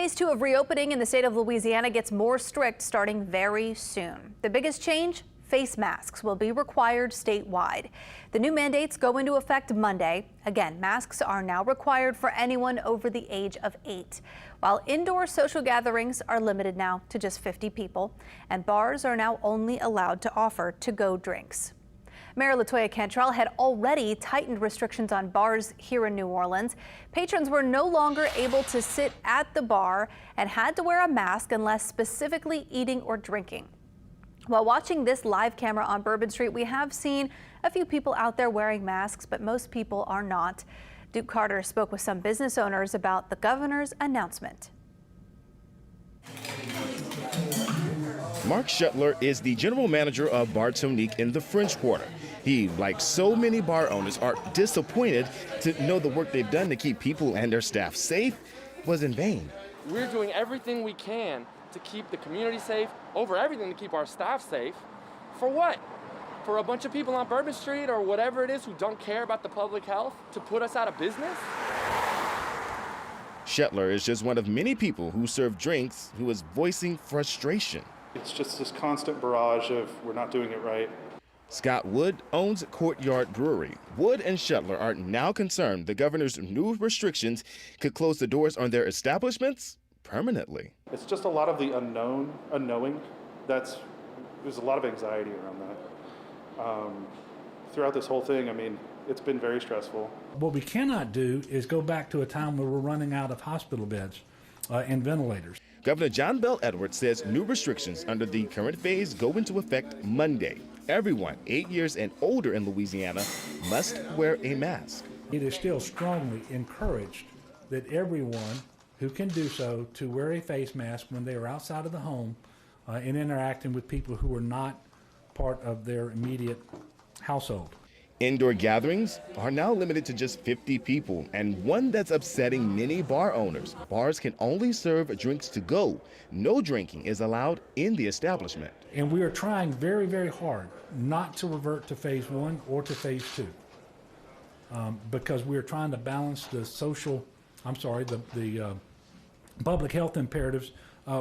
Phase 2 of reopening in the state of Louisiana gets more strict starting very soon. The biggest change? Face masks will be required statewide. The new mandates go into effect Monday. Again, masks are now required for anyone over the age of 8, while indoor social gatherings are limited now to just 50 people, and bars are now only allowed to offer to-go drinks. Mayor Latoya Cantrell had already tightened restrictions on bars here in New Orleans. Patrons were no longer able to sit at the bar and had to wear a mask unless specifically eating or drinking. While watching this live camera on Bourbon Street, we have seen a few people out there wearing masks, but most people are not. Duke Carter spoke with some business owners about the governor's announcement. Mark Shuttler is the general manager of Bar Tonique in the French Quarter. He, like so many bar owners, are disappointed to know the work they've done to keep people and their staff safe was in vain. We're doing everything we can to keep the community safe, over everything to keep our staff safe. For what? For a bunch of people on Bourbon Street or whatever it is who don't care about the public health to put us out of business? Shuttler is just one of many people who serve drinks who is voicing frustration. It's just this constant barrage of we're not doing it right. Scott Wood owns Courtyard Brewery. Wood and Shuttler are now concerned the governor's new restrictions could close the doors on their establishments permanently. It's just a lot of the unknowing. There's a lot of anxiety around that. Throughout this whole thing, I mean, it's been very stressful. What we cannot do is go back to a time where we're running out of hospital beds and ventilators. Governor John Bel Edwards says new restrictions under the current phase go into effect Monday. Everyone 8 years and older in Louisiana must wear a mask. It is still strongly encouraged that everyone who can do so to wear a face mask when they are outside of the home and interacting with people who are not part of their immediate household. Indoor gatherings are now limited to just 50 people, and one that's upsetting many bar owners. Bars can only serve drinks to go. No drinking is allowed in the establishment. And we are trying very, very hard not to revert to phase 1 or to phase 2 because we are trying to balance the public health imperatives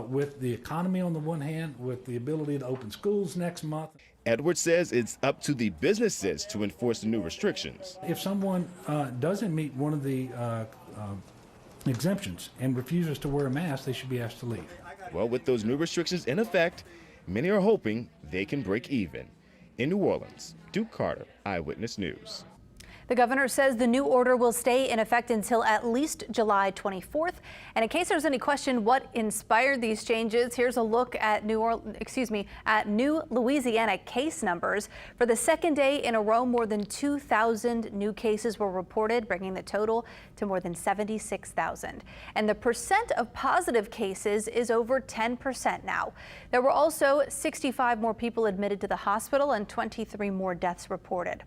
with the economy on the one hand, with the ability to open schools next month. Edwards says it's up to the businesses to enforce the new restrictions. If someone doesn't meet one of the exemptions and refuses to wear a mask, they should be asked to leave. Well, with those new restrictions in effect, many are hoping they can break even. In New Orleans, Duke Carter, Eyewitness News. The governor says the new order will stay in effect until at least July 24th. And in case there's any question what inspired these changes, here's a look at new Louisiana case numbers. For the second day in a row, more than 2,000 new cases were reported, bringing the total to more than 76,000. And the percent of positive cases is over 10% now. There were also 65 more people admitted to the hospital and 23 more deaths reported.